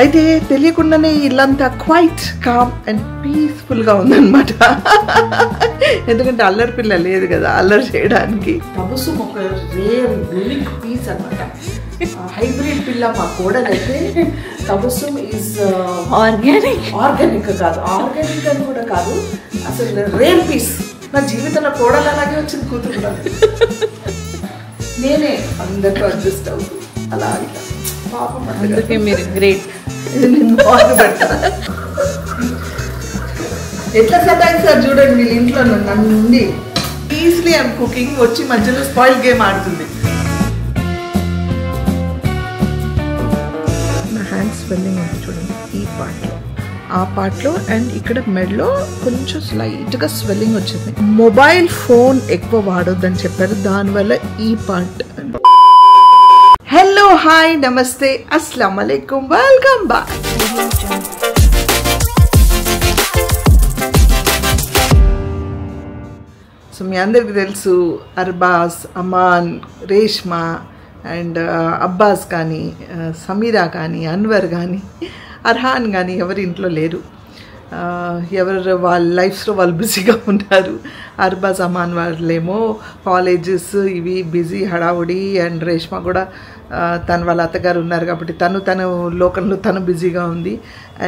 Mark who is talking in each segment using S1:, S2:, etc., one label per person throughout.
S1: అయితే తెలియకుండానే ఇల్లంతా క్వైట్ కామ్ అండ్ పీస్ఫుల్గా ఉందన్నమాట. ఎందుకంటే అల్లరి పిల్ల లేదు కదా అల్లరి చేయడానికి. తబస్సుమ్ ఒక రేర్ యూనిక్ పీస్ అనమాట. హైబ్రిడ్ పిల్ల మా కోడలైతే. తబస్సుమ్ ఈజ్ ఆర్గానిక్ కాదు, ఆర్గానిక్ అని కూడా కాదు, అసలు రేర్ పీస్. నా జీవితంలో కోడలు అలాగే వచ్చింది కూతురు. నేనే అందరితో అడ్జస్ట్ అవుతూ అలా పాపం. అందుకే మీరు గ్రేట్. ఎట్లా సతాయిస్తారు చూడండి వీళ్ళ ఇంట్లో నన్ను. ఈజీలీ ఐమ్ కుకింగ్ వచ్చి మధ్యలో స్పాయిల్ గేమ్ ఆడుతుంది. నా హ్యాండ్స్ స్వెల్లింగ్ ఉంది చూడండి ఈ పార్ట్లో, ఆ పార్ట్లో అండ్ ఇక్కడ మెడలో కొంచెం స్లైట్గా స్వెల్లింగ్ వచ్చింది. మొబైల్ ఫోన్ ఎక్కువ వాడొద్దని చెప్పారు, దానివల్ల ఈ పార్ట్. హలో, హాయ్, నమస్తే, అస్సలాము అలైకుం, వెల్కమ్ బ్యాక్. సో మీ అందరికి తెలుసు అర్బాజ్, అమాన్, రేష్మా అండ్ అబ్బాస్ కానీ, సమీరా కానీ, అన్వర్ కానీ, అర్హాన్ కానీ ఎవరి ఇంట్లో లేరు. ఎవరు వాళ్ళ లైఫ్స్లో వాళ్ళు బిజీగా ఉన్నారు. అర్బాజ్, అమాన్ వాళ్ళేమో కాలేజెస్ ఇవి బిజీ హడావుడి, అండ్ రేష్మా కూడా వాళ్ళ అత్తగారు ఉన్నారు కాబట్టి తను లోకంలో తను బిజీగా ఉంది.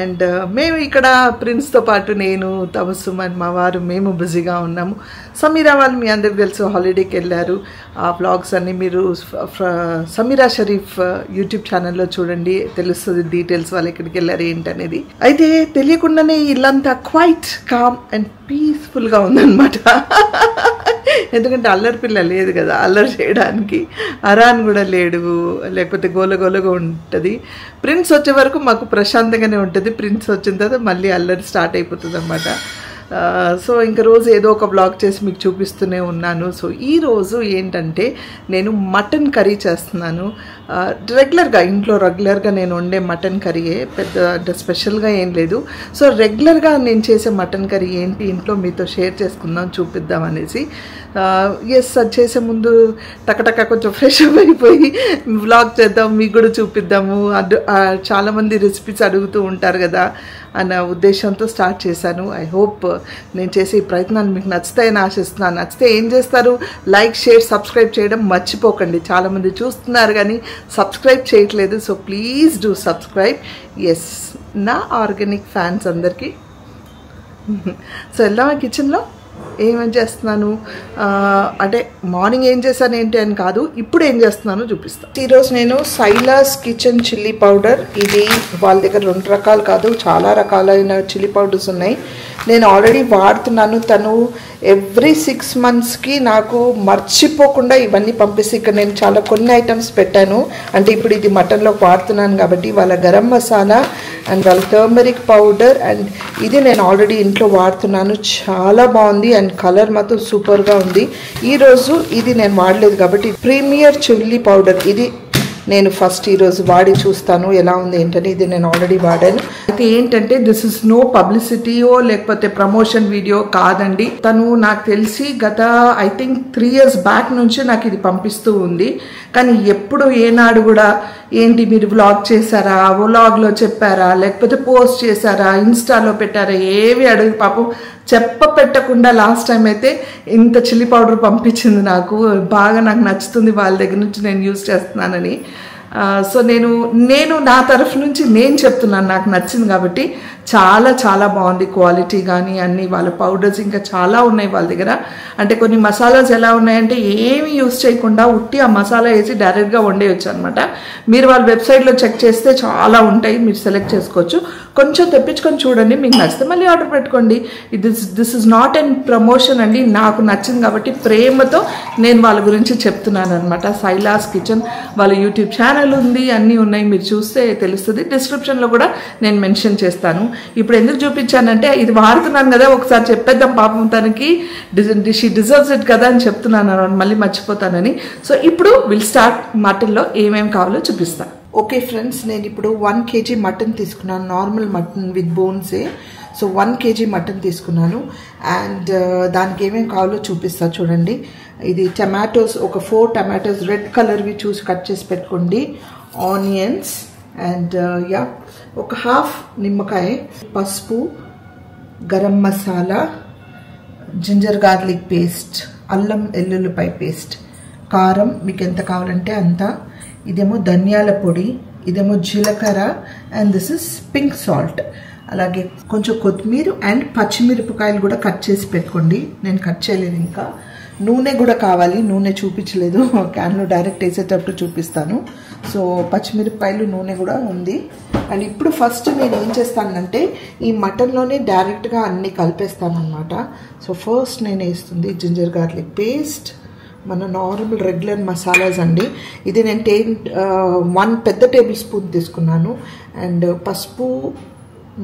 S1: అండ్ మేము ఇక్కడ ప్రిన్స్తో పాటు నేను, తబస్సుమ్ అండ్ మా వారు మేము బిజీగా ఉన్నాము. సమీరా వాళ్ళు మీ అందరికి తెలుసు హాలిడేకి వెళ్ళారు. ఆ వ్లాగ్స్ అన్నీ మీరు సమీరా షరీఫ్ యూట్యూబ్ ఛానల్లో చూడండి, తెలుస్తుంది డీటెయిల్స్ వాళ్ళు ఎక్కడికి వెళ్ళారు ఏంటనేది. అయితే తెలియకుండానే ఇల్లంతా క్వైట్ కామ్ అండ్ పీస్ఫుల్గా ఉందన్నమాట. ఎందుకంటే అల్లరి పిల్ల లేదు కదా అల్లరి చేయడానికి. అరాన్ కూడా లేడు, లేకపోతే గోలగోలగా ఉంటుంది. ప్రిన్స్ వచ్చే వరకు మాకు ప్రశాంతంగానే ఉంటుంది. ప్రిన్స్ వచ్చిన తర్వాత మళ్ళీ అల్లరి స్టార్ట్ అయిపోతుంది అన్నమాట. సో ఇంక రోజు ఏదో ఒక బ్లాగ్ చేసి మీకు చూపిస్తూనే ఉన్నాను. సో ఈరోజు ఏంటంటే నేను మటన్ కర్రీ చేస్తున్నాను. రెగ్యులర్గా ఇంట్లో నేను వండే మటన్ కర్రీయే, పెద్ద అంటే స్పెషల్గా ఏం లేదు. సో రెగ్యులర్గా నేను చేసే మటన్ కర్రీ ఏంటి ఇంట్లో మీతో షేర్ చేసుకుందాం, చూపిద్దాం అనేసి. ఎస్, అది చేసే ముందు టకటక కొంచెం ఫ్రెష్ అప్ అయిపోయి వ్లాగ్ చేద్దాం, మీకు కూడా చూపిద్దాము. చాలామంది రెసిపీస్ అడుగుతూ ఉంటారు కదా అన్న ఉద్దేశంతో స్టార్ట్ చేశాను. ఐ హోప్ నేను చేసే ఈ ప్రయత్నాన్ని మీకు నచ్చుతాయని ఆశిస్తున్నాను. నచ్చితే ఏం చేస్తారు, లైక్, షేర్, సబ్స్క్రైబ్ చేయడం మర్చిపోకండి. చాలామంది చూస్తున్నారు కానీ సబ్స్క్రైబ్ చేయట్లేదు. So please do subscribe. Yes, నా ఆర్గానిక్ ఫ్యాన్స్ అందరికీ. సో వెళ్దామా కిచెన్లో. ఏమేం చేస్తున్నాను అంటే మార్నింగ్ ఏం చేశాను ఏంటి అని కాదు, ఇప్పుడు ఏం చేస్తున్నానో చూపిస్తాను. ఈరోజు నేను సైలాస్ కిచెన్ చిల్లీ పౌడర్, ఇది వాళ్ళ దగ్గర 2 రకాలు కాదు చాలా రకాలైన చిల్లీ పౌడర్స్ ఉన్నాయి. నేను ఆల్రెడీ వాడుతున్నాను. తను ఎవ్రీ 6 monthsకి నాకు మర్చిపోకుండా ఇవన్నీ పంపిస్తే ఇక్కడ నేను చాలా కొన్ని ఐటమ్స్ పెట్టాను. అంటే ఇప్పుడు ఇది మటన్లోకి వాడుతున్నాను కాబట్టి వాళ్ళ గరం మసాలా అండ్ వాళ్ళ టర్మరిక్ పౌడర్, అండ్ ఇది నేను ఆల్రెడీ ఇంట్లో వాడుతున్నాను. చాలా బాగుంది అండ్ కలర్ మాత్రం సూపర్గా ఉంది. ఈరోజు ఇది నేను వాడలేదు కాబట్టి ప్రీమియర్ చిల్లీ పౌడర్ ఇది నేను ఫస్ట్ ఈరోజు వాడి చూస్తాను ఎలా ఉంది ఏంటని. ఇది నేను ఆల్రెడీ వాడాను. అయితే ఏంటంటే దిస్ ఇస్ నో పబ్లిసిటీయో లేకపోతే ప్రమోషన్ వీడియో కాదండి. తను నాకు తెలిసి గత ఐ థింక్ 3 years బ్యాక్ నుంచి నాకు ఇది పంపిస్తూ ఉంది. కానీ ఎప్పుడు ఏనాడు కూడా ఏంటి మీరు వ్లాగ్ చేశారా, వ్లాగ్లో చెప్పారా, లేకపోతే పోస్ట్ చేశారా, ఇన్స్టాలో పెట్టారా, ఏవి అడుగు పాపం పెట్టకుండా లాస్ట్ టైం అయితే ఇంత చిల్లీ పౌడర్ పంపించింది నాకు. బాగా నాకు నచ్చుతుంది, వాళ్ళ దగ్గర నుంచి నేను యూజ్ చేస్తున్నానని. సో నేను నా తరఫు నుంచి నేను చెప్తున్నాను, నాకు నచ్చింది కాబట్టి. చాలా చాలా బాగుంది క్వాలిటీ కానీ అన్నీ. వాళ్ళ పౌడర్స్ ఇంకా చాలా ఉన్నాయి వాళ్ళ దగ్గర. అంటే కొన్ని మసాలాస్ ఎలా ఉన్నాయంటే ఏమి యూజ్ చేయకుండా ఉట్టి ఆ మసాలా వేసి డైరెక్ట్గా వండేయచ్చు అనమాట. మీరు వాళ్ళ వెబ్సైట్లో చెక్ చేస్తే చాలా ఉంటాయి, మీరు సెలెక్ట్ చేసుకోవచ్చు. కొంచెం తెప్పించుకొని చూడండి, మీకు నచ్చితే మళ్ళీ ఆర్డర్ పెట్టుకోండి. This is not an promotion అండి, నాకు నచ్చింది కాబట్టి ప్రేమతో నేను వాళ్ళ గురించి చెప్తున్నాను అనమాట. సైలాస్ కిచెన్ వాళ్ళ యూట్యూబ్ ఛానల్ ఉంది, అన్నీ ఉన్నాయి, మీరు చూస్తే తెలుస్తుంది. డిస్క్రిప్షన్లో కూడా నేను మెన్షన్ చేస్తాను. ఇప్పుడు ఎందుకు చూపించానంటే ఇది వాడుతున్నాను కదా, ఒకసారి చెప్పేద్దాం పాపం తనకి, షీ డిజర్వ్స్ ఇట్ కదా అని చెప్తున్నాను, మళ్ళీ మర్చిపోతానని. సో ఇప్పుడు విల్ స్టార్ట్. మటన్లో ఏమేమి కావాలో చూపిస్తాను. ఓకే ఫ్రెండ్స్, నేను ఇప్పుడు 1 kg మటన్ తీసుకున్నాను, నార్మల్ మటన్ విత్ బోన్సే. సో 1 kg మటన్ తీసుకున్నాను అండ్ దానికి ఏమేమి కావాలో చూపిస్తాను చూడండి. ఇది టమాటోస్, ఒక 4 టమాటోస్ రెడ్ కలర్వి చూసి కట్ చేసి పెట్టుకోండి. ఆనియన్స్ అండ్ యా ఒక హాఫ్ నిమ్మకాయ, పసుపు, garam masala, ginger garlic paste, అల్లం వెల్లుల్లిపాయ పేస్ట్, కారం మీకు ఎంత కావాలంటే అంత, ఇదేమో ధనియాల పొడి, ఇదేమో జీలకర్ర, and this is pink salt. అలాగే కొంచెం కొత్తిమీర అండ్ పచ్చిమిరపకాయలు కూడా కట్ చేసి పెట్టుకోండి. నేను కట్ చేయలేదు ఇంకా. నూనె కూడా కావాలి, నూనె చూపించలేదు, క్యాన్లో డైరెక్ట్ వేసేటప్పుడు చూపిస్తాను. సో పచ్చిమిరపకాయలు, నూనె కూడా ఉంది. అండ్ ఇప్పుడు ఫస్ట్ నేను ఏం చేస్తానంటే ఈ మటన్లోనే డైరెక్ట్గా అన్నీ కలిపేస్తాను అనమాట. సో ఫస్ట్ నేను వేస్తుంది జింజర్ గార్లిక్ పేస్ట్, మన నార్మల్ రెగ్యులర్ మసాలాస్ అండి. ఇది నేను 1 పెద్ద టేబుల్ స్పూన్ తీసుకున్నాను. అండ్ పసుపు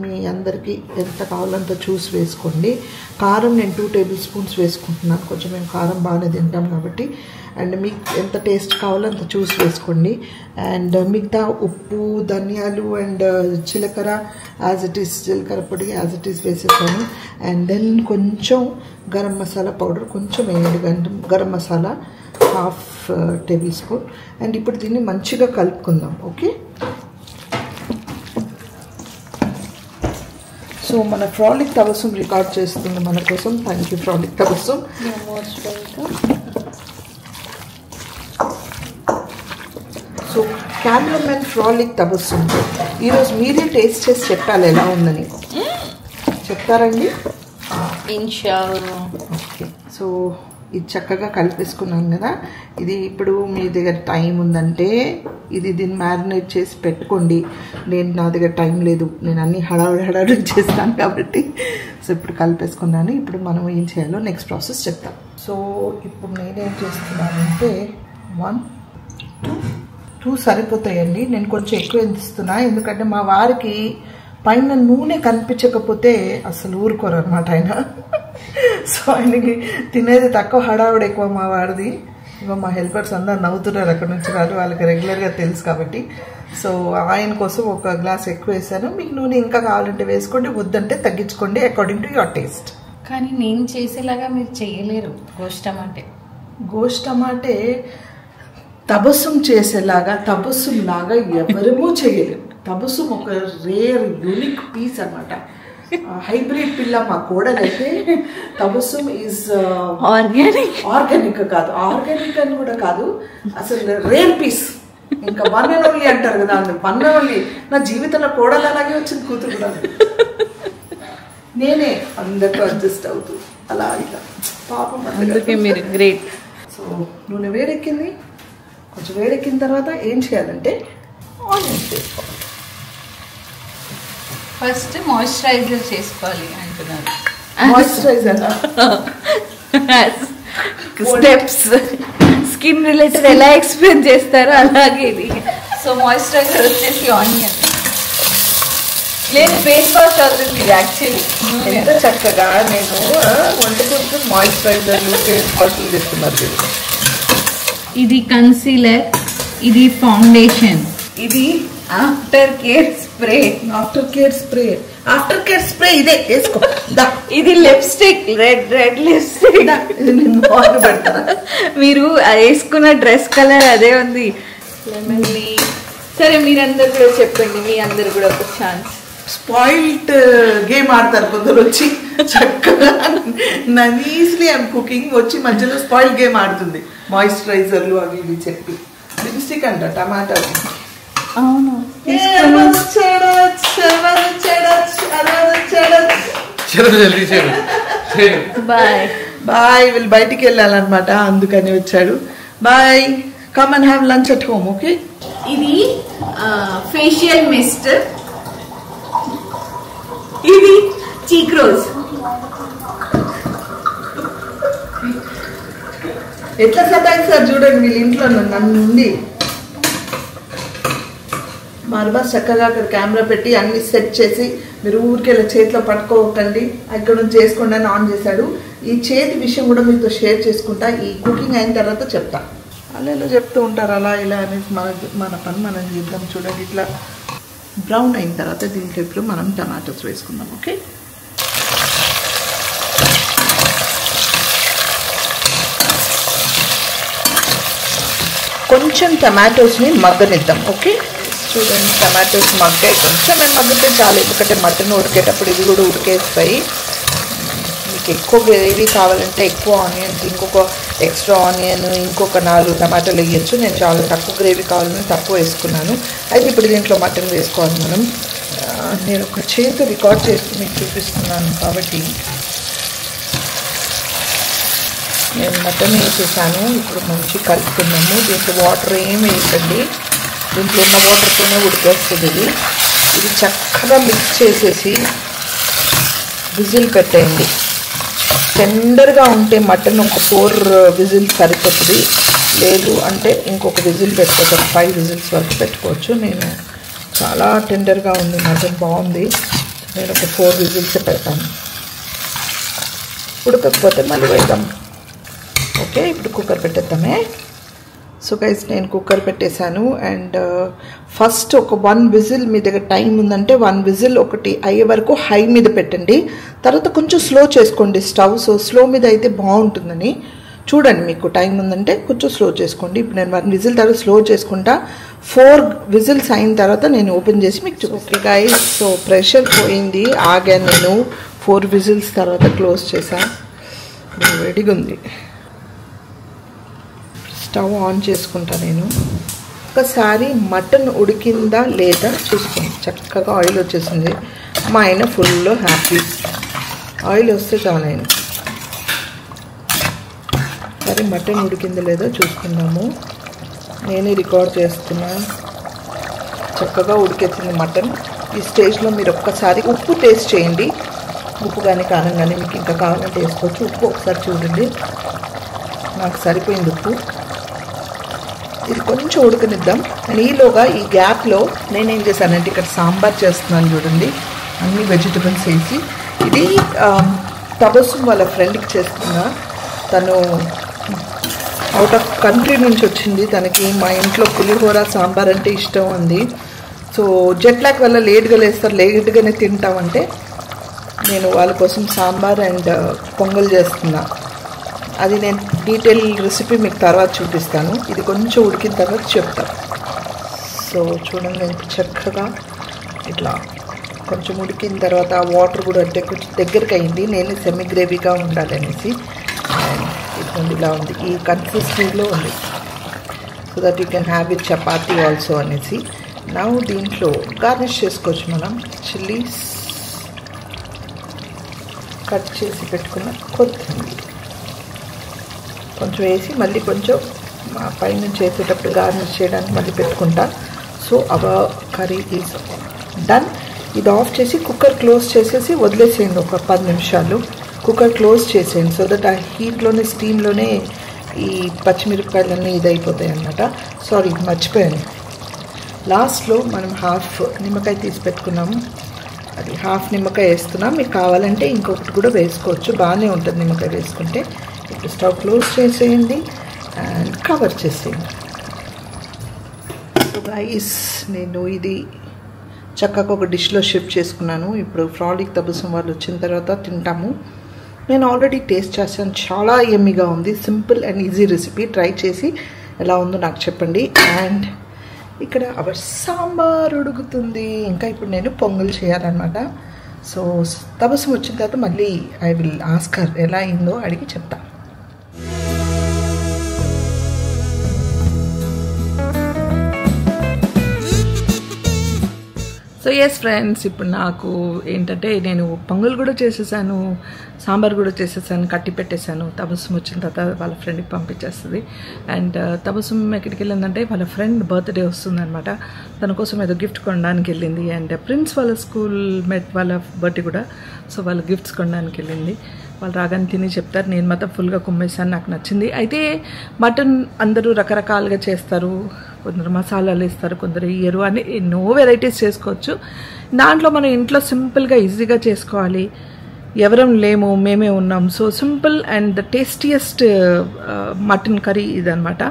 S1: మీ అందరికీ ఎంత కావాలంత చూసి వేసుకోండి. కారం నేను 2 టేబుల్ స్పూన్స్ వేసుకుంటున్నాను, కొంచెం మేము కారం బాగానే తింటాం కాబట్టి. అండ్ మీకు ఎంత టేస్ట్ కావాలో అంత చూసి వేసుకోండి. అండ్ మిగతా ఉప్పు, ధనియాలు అండ్ జీలకర్ర యాజ్ ఇట్ ఈస్, జీలకర్ర పొడి యాజ్ ఇట్ ఈస్ వేసేసాను. అండ్ దెన్ కొంచెం గరం మసాలా పౌడర్ కొంచెం వేయండి, garam masala half tablespoon. And ఇప్పుడు దీన్ని మంచిగా కలుపుకుందాం. ఓకే, సో మన ఫ్రాలిక్ తబస్సుం రికార్డ్ చేస్తుంది మన కోసం. Thank you Frolic Tabassum. So cameraman Frolic Tabassum ఈరోజు మీరే టేస్ట్ చేసి చెప్పాలి ఎలా ఉందని. చెప్తారండి?
S2: ఇన్షాల్లా.
S1: ఓకే, సో ఇది చక్కగా కలిపేసుకున్నాను కదా. ఇది ఇప్పుడు మీ దగ్గర టైం ఉందంటే దీన్ని మ్యారినేట్ చేసి పెట్టుకోండి. నా దగ్గర టైం లేదు, నేను అన్నీ హడావిడి చేస్తాను కాబట్టి. సో ఇప్పుడు కలిపేసుకున్నాను. ఇప్పుడు మనం ఏం చేయాలో నెక్స్ట్ ప్రాసెస్ చెప్తాం. సో ఇప్పుడు నేనేం చేస్తున్నానంటే 1, 2 సరిపోతాయండి. నేను కొంచెం ఎక్కువ ఇస్తున్నా, ఎందుకంటే మా వారికి పైన నూనె కనిపించకపోతే అసలు ఊరుకోరు అనమాట ఆయన. సో ఆయనకి తినేది తక్కువ, హడావుడు ఎక్కువ మా వాడిది. ఇంకా మా హెల్పర్స్ అందరు నవ్వుతున్నారు అక్కడ నుంచి రాదు, వాళ్ళకి రెగ్యులర్గా తెలుసు కాబట్టి. సో ఆయన కోసం ఒక గ్లాస్ ఎక్కువ వేసాను. మీకు నూనె ఇంకా కావాలంటే వేసుకోండి, వద్దంటే తగ్గించుకోండి అకార్డింగ్ టు యువర్ టేస్ట్.
S2: కానీ నేను చేసేలాగా మీరు చేయలేరు.
S1: గోష్ టమాటే తబస్సుం చేసేలాగా, తబస్సుం లాగా ఎవరూ చేయలేరు. తబస్సుం ఒక రేర్ యూనిక్ పీస్ అనమాట. హైబ్రిడ్ పిల్ల మా కోడలైతే తబస్సుం ఈజ్ ఆర్గానిక్ కాదు, ఆర్గానిక్ అని కూడా కాదు, అసలు రేర్ పీస్. ఇంకా 1 and only అంటారు కదా, 1 and only. నా జీవితంలో కోడలు అలాగే వచ్చింది, కూతురు కూడా. నేనే అందరితో అడ్జస్ట్ అవుతూ అలా ఇలా పాపం.
S2: అందుకే మీరు గ్రేట్.
S1: సో నూనె వేడెక్కింది. కొంచెం వేడెక్కిన తర్వాత ఏం చేయాలంటే ఆనియన్స్ వేసుకోవాలి.
S2: ఫస్ట్ మాయిశ్చరైజర్ చేసుకోవాలి అంటున్నారు.
S1: మాయిశ్చరైజర్
S2: స్టెప్స్ స్కిన్ రిలేటెడ్ ఎలా ఎక్స్ప్లెయిన్ చేస్తారో అలాగే ఇది. సో మాయిశ్చరైజర్ వచ్చేసి ఆనియన్, లేదు ఫేస్ వాష్ అవుతుంది ఇది యాక్చువల్లీ.
S1: ఎంత చక్కగా నేను వంటకు మాయిశ్చరైజర్లు, ఫేస్ వాష్లు చేస్తున్నారు.
S2: ఇది కన్సీలర్, ఇది ఫౌండేషన్, ఇది after care spray. After care spray ఇదే వేసుకో. ఇది లిప్స్టిక్, రెడ్ లిప్స్టిక్. మీరు వేసుకున్న డ్రెస్ కలర్ అదే ఉంది. సరే మీరందరు కూడా చెప్పండి, మీ అందరు కూడా ఒక ఛాన్స్.
S1: స్పాయిల్డ్ గేమ్ ఆడతారు కొందరు వచ్చి, చక్కగా నైస్లీ ఐమ్ కుకింగ్ వచ్చి మధ్యలో స్పాయిల్డ్ గేమ్ ఆడుతుంది. మాయిశ్చరైజర్లు అవి ఇవి చెప్పి లిప్స్టిక్ అంట టమాటా.
S2: అవును, బాయ్
S1: బాయ్. వీళ్ళు బయటికి వెళ్ళాలన్నమాట, అందుకని వచ్చాడు. Boy, come and have lunch at home. Okay,
S2: ఇది ఫేషియల్ మిస్ట్, ఇది చీక్ రోజ్.
S1: ఎట్లా సతాయిస్తారు చూడండి వీళ్ళ ఇంట్లో నన్ను ఉంది. మా అర్బాస్ చక్కగా అక్కడ కెమెరా పెట్టి అన్ని సెట్ చేసి, మీరు ఊరికెళ్ళి చేతిలో పట్టుకోకండి, ఇక్కడ నుంచి చేసుకోండి అని ఆన్ చేశాడు. ఈ చేతి విషయం కూడా మీతో షేర్ చేసుకుంటా, ఈ కుకింగ్ అయిన తర్వాత చెప్తా. అలా చెప్తూ ఉంటారు అలా ఇలా అనేసి మన పని మనం చేద్దాం. చూడండి ఇట్లా బ్రౌన్ అయిన తర్వాత దీంట్లో ఇప్పుడు మనం టమాటోస్ వేసుకుందాం. ఓకే, కొంచెం టమాటోస్ని మగ్గనిద్దాం. ఓకే, చూడండి టమాటోస్ మగ్గాయి, కొంచెం మగ్గితే చాలు, ఎందుకంటే మటన్ ఉడికేటప్పుడు ఇవి కూడా ఉడికేస్తాయి. మీకు ఎక్కువ గ్రేవీ కావాలంటే ఎక్కువ ఆనియన్స్, ఇంకొక ఎక్స్ట్రా ఆనియన్, ఇంకొక 4 టమాటాలు వేయచ్చు. నేను చాలా తక్కువ గ్రేవీ కావాలని తక్కువ వేసుకున్నాను. అయితే ఇప్పుడు దీంట్లో మటన్ వేసుకోవాలి మనం. నేను ఒక చేతితో రికార్డ్ చేస్తూ మీకు చూపిస్తున్నాను కాబట్టి నేను మటన్ వేసేసాను. ఇప్పుడు మంచి కలుపుకున్నాము. దీంట్లో వాటర్ ఏమి వేయకండి, దీంట్లో ఉన్న వాటర్తోనే ఉడికేస్తుంది. ఇది చక్కగా మిక్స్ చేసేసి విజిల్ పెట్టేయండి. టెండర్గా ఉంటే మటన్ ఒక 4 విజిల్స్ సరిపోతుంది, లేదు అంటే ఇంకొక విజిల్ పెట్టుకోవచ్చు, 5 విజిల్స్ వరకు పెట్టుకోవచ్చు. నేను చాలా టెండర్గా ఉంది మటన్, బాగుంది. నేను ఒక 4 విజిల్స్ పెడతాను. ఉడకకపోతే మళ్ళీ వేద్దాం. ఓకే, ఇప్పుడు కుక్కర్ పెట్టేద్దామే. సో గైస్, నేను కుక్కర్ పెట్టేశాను. అండ్ ఫస్ట్ ఒక 1 విజిల్, మీ దగ్గర టైం ఉందంటే 1 విజిల్ ఒకటి అయ్యే వరకు హై మీద పెట్టండి. తర్వాత కొంచెం స్లో చేసుకోండి స్టవ్. సో స్లో మీద అయితే బాగుంటుందని చూడండి, మీకు టైం ఉందంటే కొంచెం స్లో చేసుకోండి. ఇప్పుడు నేను 1 విజిల్ తర్వాత స్లో చేసుకుంటా. 4 విజిల్స్ అయిన తర్వాత నేను ఓపెన్ చేసి మీకు ఓకే గైస్, సో ప్రెషర్ పోయింది, ఆగాను నేను. 4 విజిల్స్ తర్వాత క్లోజ్ చేశాను. రెడీగా ఉంది. స్టవ్ ఆన్ చేసుకుంటా నేను. ఒకసారి మటన్ ఉడికిందా లేదా చూసుకోండి. చక్కగా ఆయిల్ వచ్చేసింది. మా ఆయన ఫుల్ హ్యాపీ, ఆయిల్ వస్తే చాలా ఆయన. సరే మటన్ ఉడికిందా లేదో చూసుకుందాము. నేనే రికార్డ్ చేస్తున్నా. చక్కగా ఉడికేసింది మటన్. ఈ స్టేజ్లో మీరు ఒక్కసారి ఉప్పు టేస్ట్ చేయండి. ఉప్పు కానీ కారం కానీ మీకు ఇంకా కావాలంటే వేసుకోవచ్చు. ఉప్పు ఒకసారి చూడండి, నాకు సరిపోయింది ఉప్పు. ఇది కొంచెం ఉడకనిద్దాం. అండ్ ఈలోగా ఈ గ్యాప్లో నేనేం చేశానంటే ఇక్కడ సాంబార్ చేస్తున్నాను చూడండి, అన్ని వెజిటబుల్స్ వేసి. ఇది తబస్సుమ్ వాళ్ళ ఫ్రెండ్కి చేస్తున్నా. తను అవుట్ ఆఫ్ కంట్రీ నుంచి వచ్చింది. తనకి మా ఇంట్లో పులిహోర సాంబార్ అంటే ఇష్టం ఉంది. సో జెట్ లాగ్ వల్ల లేట్గా లేస్తారు, లేట్గానే తింటామంటే నేను వాళ్ళ కోసం సాంబార్ అండ్ పొంగల్ చేస్తున్నా. అది నేను డీటెయిల్ రెసిపీ మీకు తర్వాత చూపిస్తాను. ఇది కొంచెం ఉడికిన తర్వాత చెప్తాను. సో చూడండి, నేను చక్కగా ఇట్లా కొంచెం ఉడికిన తర్వాత వాటర్ కూడా అంటే కొంచెం దగ్గరికి అయింది. నేను సెమీ గ్రేవీగా ఉండాలనేసి. అండ్ ఇది ఇలా ఉంది, ఈ కన్సిస్టెన్సీలో ఉంది. So that you can have with chapati also అనేసి. నా దీంట్లో గార్నిష్ చేసుకోవచ్చు మనం. చిల్లీస్ కట్ చేసి పెట్టుకున్న కొత్తిమీర కొంచెం వేసి మళ్ళీ కొంచెం పైనుంచి వేసేటప్పుడు గార్నిష్ చేయడానికి మళ్ళీ పెట్టుకుంటా. So our curry is done. ఇది ఆఫ్ చేసి కుక్కర్ క్లోజ్ చేసేసి వదిలేసేయండి ఒక 10 నిమిషాలు. కుక్కర్ క్లోజ్ చేసేయండి. సో దట్ ఆ హీట్లోనే స్టీమ్లోనే ఈ పచ్చిమిరపకాయలన్నీ ఇదైపోతాయి అన్నమాట. సారీ, మర్చిపోయాను. లాస్ట్లో మనం హాఫ్ నిమ్మకాయ తీసి పెట్టుకున్నాము, అది హాఫ్ నిమ్మకాయ వేస్తున్నాం. మీకు కావాలంటే ఇంకొకటి కూడా వేసుకోవచ్చు, బాగానే ఉంటుంది నిమ్మకాయ వేసుకుంటే. ఇప్పుడు స్టవ్ క్లోజ్ చేసేయండి అండ్ కవర్ చేసేయండి. సో గైస్, నేను ఇది చక్కగా ఒక డిష్లో షిఫ్ట్ చేసుకున్నాను. ఇప్పుడు ఫ్రాలిక్ తబస్సుమ్ వాళ్ళు వచ్చిన తర్వాత తింటాము. నేను ఆల్రెడీ టేస్ట్ చేశాను, చాలా యమ్మీగా ఉంది. Simple and easy recipe. Try చేసి ఎలా ఉందో నాకు చెప్పండి. అండ్ ఇక్కడ అవర్ సాంబార్ ఉడుకుతుంది. ఇంకా ఇప్పుడు నేను పొంగల్ చేయాలన్నమాట. సో తబస్సుమ్ వచ్చిన తర్వాత మళ్ళీ ఐ విల్ ఆస్కర్ ఎలా అయిందో అడిగి చెప్తా. సో ఎస్ ఫ్రెండ్స్, ఇప్పుడు నాకు ఏంటంటే నేను పొంగల్ కూడా చేసేసాను, సాంబార్ కూడా చేసేసాను, కట్టి పెట్టేశాను. తబస్సుమ్ వచ్చిన తర్వాత వాళ్ళ ఫ్రెండ్కి పంపించేస్తుంది. అండ్ తబస్సుమ్ ఎక్కడికి వెళ్ళిందంటే వాళ్ళ ఫ్రెండ్ బర్త్డే వస్తుందన్నమాట. తన కోసం ఏదో గిఫ్ట్ కొనడానికి వెళ్ళింది. అండ్ ప్రిన్స్ వాళ్ళ స్కూల్ మెట్ వాళ్ళ బర్త్డే కూడా. సో వాళ్ళు గిఫ్ట్స్ కొనడానికి వెళ్ళింది. వాళ్ళు రాగానే తిని చెప్తారు. నేను మాత్రం ఫుల్గా కుమ్మేసాను, నాకు నచ్చింది. అయితే మటన్ అందరూ రకరకాలుగా చేస్తారు. కొందరు మసాలాలు వేస్తారు, కొందరు వేయరు అని ఎన్నో వెరైటీస్ చేసుకోవచ్చు. దాంట్లో మనం ఇంట్లో సింపుల్గా ఈజీగా చేసుకోవాలి. ఎవరం లేము, మేమే ఉన్నాం. So simple and the tastiest mutton curry ఇదనమాట.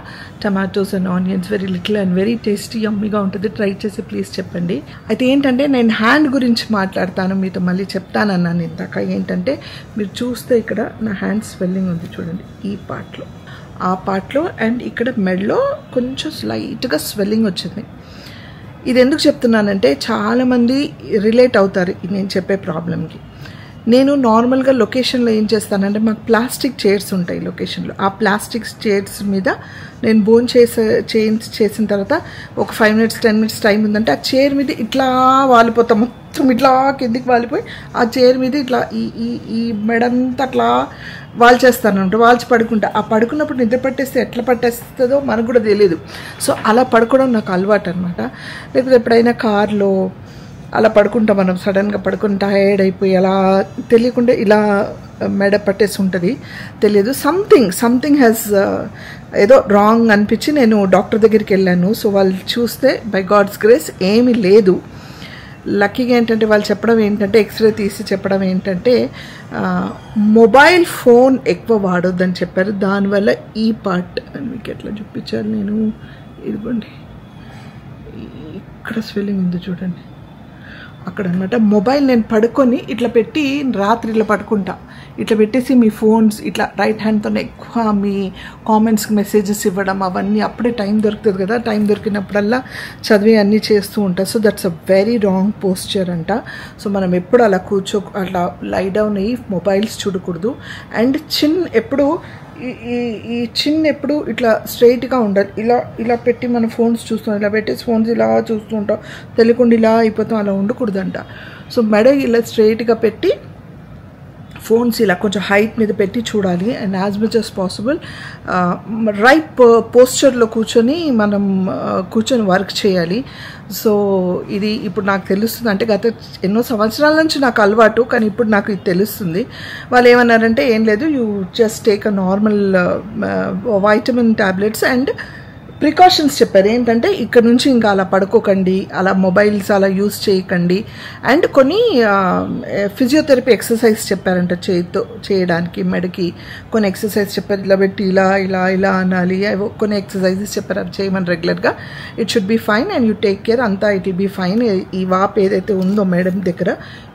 S1: Tomatoes and onions, very little and very tasty, యమ్మీగా ఉంటుంది. ట్రై చేసి ప్లీజ్ చెప్పండి. అయితే ఏంటంటే నేను హ్యాండ్ గురించి మాట్లాడతాను మీతో, మళ్ళీ చెప్తానన్నాను ఇందాక. ఏంటంటే మీరు చూస్తే ఇక్కడ నా హ్యాండ్ స్వెల్లింగ్ ఉంది చూడండి, ఈ పార్ట్లో, ఆ పార్ట్లో. అండ్ ఇక్కడ మెడలో కొంచెం స్లైట్గా స్వెల్లింగ్ వచ్చింది. ఇది ఎందుకు చెప్తున్నానంటే చాలామంది రిలేట్ అవుతారు నేను చెప్పే ప్రాబ్లమ్కి. నేను నార్మల్గా లొకేషన్లో ఏం చేస్తానంటే మాకు ప్లాస్టిక్ చైర్స్ ఉంటాయి లొకేషన్లో. ఆ ప్లాస్టిక్ చైర్స్ మీద నేను బోన్ చేసిన తర్వాత ఒక 5 minutes 10 minutes టైం ఉందంటే ఆ చైర్ మీద ఇట్లా వాలిపోతాం, మొత్తం ఇట్లా కిందికి వాలిపోయి ఆ చైర్ మీద ఇట్లా ఈ మెడంతా అట్లా వాల్చేస్తానంట, వాల్చి పడుకుంటా. ఆ పడుకున్నప్పుడు నిద్ర పట్టేస్తే ఎట్లా పట్టేస్తుందో మనకు కూడా తెలియదు. సో అలా పడుకోవడం నాకు అలవాటు అనమాట. లేకపోతే ఎప్పుడైనా కార్లో అలా పడుకుంటాం మనం, సడన్గా పడుకుని టైర్డ్ అయిపోయి అలా తెలియకుండా ఇలా మెడ పట్టేసి ఉంటుంది, తెలియదు. సంథింగ్ హ్యాస్ ఏదో రాంగ్ అనిపించి నేను డాక్టర్ దగ్గరికి వెళ్ళాను. సో వాళ్ళు చూస్తే బై గాడ్స్ గ్రేస్ ఏమీ లేదు. లక్కీగా ఏంటంటే వాళ్ళు చెప్పడం ఏంటంటే, ఎక్స్రే తీసి చెప్పడం ఏంటంటే మొబైల్ ఫోన్ ఎక్కువ వాడొద్దని చెప్పారు. దానివల్ల ఈ పార్ట్ మీకు ఎట్లా చూపించాలి నేను, ఇదిగోండి ఇక్కడ స్వెల్లింగ్ ఉంది చూడండి అక్కడ అనమాట. మొబైల్ నేను పడుకొని ఇట్లా పెట్టి రాత్రి ఇట్లా పడుకుంటా, ఇట్లా పెట్టేసి మీ ఫోన్స్ ఇట్లా రైట్ హ్యాండ్తో ఎక్కువ మీ కామెంట్స్కి మెసేజెస్ ఇవ్వడం అవన్నీ అప్పుడే టైం దొరుకుతుంది కదా, టైం దొరికినప్పుడల్లా చదివి అన్నీ చేస్తూ ఉంటా. So that's a very wrong posture అంట. సో మనం ఎప్పుడు అలా అట్లా లై డౌన్ అయ్యి మొబైల్స్ చూడకూడదు. అండ్ చిన్ ఎప్పుడు ఈ చిన్ ఎప్పుడు ఇట్లా స్ట్రైట్గా ఉండాలి. ఇలా పెట్టి మన ఫోన్స్ చూస్తాం, ఇలా పెట్టేసి ఫోన్స్ ఇలా చూస్తూ ఉంటాం, తెలియకుండా ఇలా అయిపోతాం, అలా ఉండకూడదంట. సో మెడ ఇలా స్ట్రైట్గా పెట్టి ఫోన్స్ ఇలా కొంచెం హైట్ మీద పెట్టి చూడాలి. And as much as possible right పోస్చర్లో కూర్చొని వర్క్ చేయాలి. సో ఇది ఇప్పుడు నాకు తెలుస్తుంది, అంటే గత ఎన్నో సంవత్సరాల నుంచి నాకు అలవాటు, కానీ ఇప్పుడు నాకు ఇది తెలుస్తుంది. వాళ్ళు ఏమన్నారంటే ఏం లేదు, you just take a normal vitamin tablets and precautions చెప్పారు. ఏంటంటే ఇక్కడ నుంచి ఇంకా అలా పడుకోకండి, అలా మొబైల్స్ అలా యూస్ చేయకండి. అండ్ కొన్ని ఫిజియోథెరపీ ఎక్సర్సైజ్ చెప్పారంట చేయడానికి, మెడకి కొన్ని ఎక్సర్సైజ్ చెప్పారు. ఇలా పెట్టి ఇలా అనాలి, కొన్ని ఎక్సర్సైజెస్ చెప్పారు, అవి చేయమని రెగ్యులర్గా. It should be fine and you take care, అంతా ఇట్ విల్ బి ఫైన్. ఈ వాప్ ఏదైతే ఉందో మేడం దగ్గర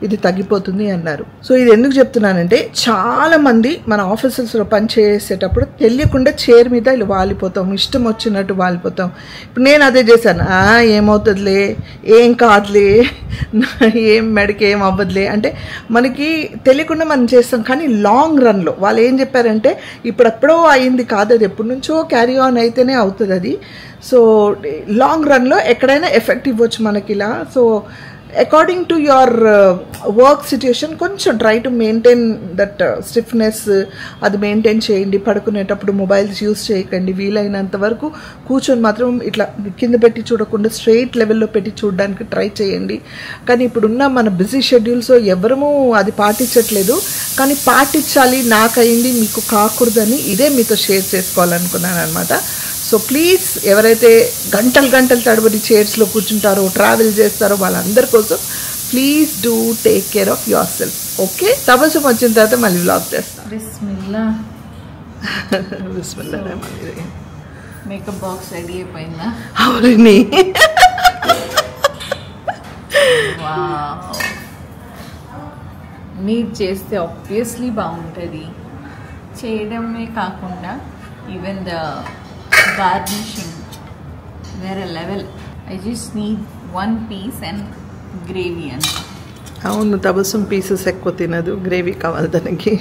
S1: ఇది తగ్గిపోతుంది అన్నారు. సో ఇది ఎందుకు చెప్తున్నానంటే చాలామంది మన ఆఫీసెస్లో పని చేసేటప్పుడు తెలియకుండా చైర్ మీద ఇలా వాలిపోతాం, ఇష్టం వచ్చినట్టు వాలిపోతాం. ఇప్పుడు నేను అదే చేశాను, ఏమవుతుందిలే, ఏం కాదులే, ఏం మెడకి ఏం అవ్వదులే అంటే మనకి తెలియకుండా మనం చేస్తాం. కానీ లాంగ్ రన్లో వాళ్ళు ఏం చెప్పారంటే ఇప్పుడెప్పుడో అయింది కాదు, అది ఎప్పటి నుంచో క్యారీ ఆన్ అయితేనే అవుతుంది అది. సో లాంగ్ రన్లో ఎక్కడైనా ఎఫెక్ట్ ఇవ్వచ్చు మనకి ఇలా. So according to your work situation కొంచెం try to maintain that stiffness, అది మెయింటైన్ చేయండి. పడుకునేటప్పుడు మొబైల్స్ యూస్ చేయకండి, వీలైనంత వరకు కూర్చొని మాత్రం ఇట్లా కింద పెట్టి చూడకుండా స్ట్రెయిట్ లెవెల్లో పెట్టి చూడడానికి ట్రై చేయండి. కానీ ఇప్పుడున్న మన బిజీ షెడ్యూల్స్లో ఎవరూ అది పాటించట్లేదు, కానీ పాటించాలి, నాకయింది మీకు కాకూడదని ఇదే మీతో షేర్ చేసుకోవాలనుకున్నాను అనమాట. సో ప్లీజ్ ఎవరైతే గంటలు తడబడి చైర్స్లో కూర్చుంటారో, ట్రావెల్ చేస్తారో వాళ్ళందరి కోసం please do take care of your self. Okay, తపస్సు వచ్చిన తర్వాత మళ్ళీ వ్లాగ్ చేస్తాను.
S2: బిస్మిల్లా. మేకప్ బాక్స్ రెడీ అయిపోయిందా?
S1: అవునండి.
S2: మీరు చేస్తే ఆబ్వియస్లీ బాగుంటుంది. చేయడమే కాకుండా ఈవెన్ ద garnishing వేరే level. I just need one piece and gravy and
S1: అవును, తబస్సుం పీసెస్ ఎక్కువ తినదు, గ్రేవీ కావాలి దానికి.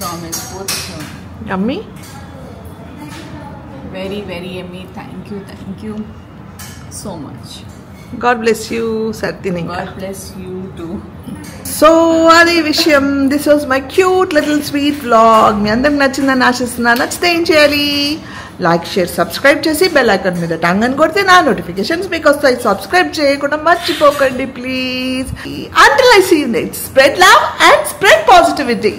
S2: promise both
S1: yummy,
S2: very very yummy. Thank you so much.
S1: God bless you Sarthini.
S2: God bless you too.
S1: So అదే విషయం. This was my cute little sweet vlog. మీ అందరికి నచ్చిందని ఆశిస్తున్నాను. నచ్చితే ఏం చేయాలి? లైక్, షేర్, సబ్స్క్రైబ్ చేసి బెల్ ఐకాన్ మీద టంగ్ అని కొడితే నా నోటిఫికేషన్స్ మీకు వస్తాయి. సబ్స్క్రైబ్ చేయకుండా మర్చిపోకండి please. Until I see you next, spread love and spread positivity.